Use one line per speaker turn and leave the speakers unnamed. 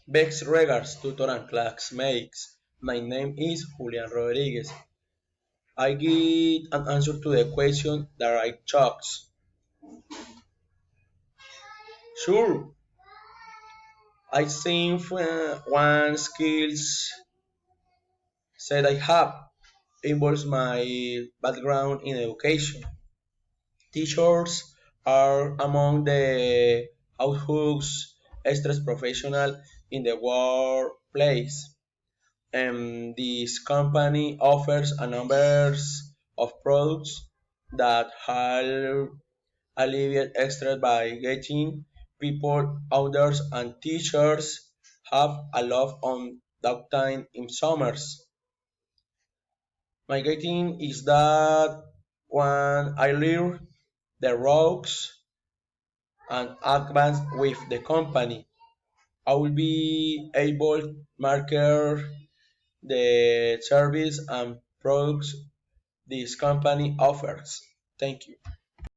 Best regards, tutor and classmates. My name is Julian Rodriguez. I get an answer to the question that I chose. Sure, I think one skills said I have involves my background in education. Teachers are among the households stress professional in the workplace. This company offers a number of products that help alleviate stress by getting people, outdoors, and teachers have a lot on downtime in summers. My getting is that when I learn the ropes and advance with the company, I will be able to market the service and products this company offers. Thank you.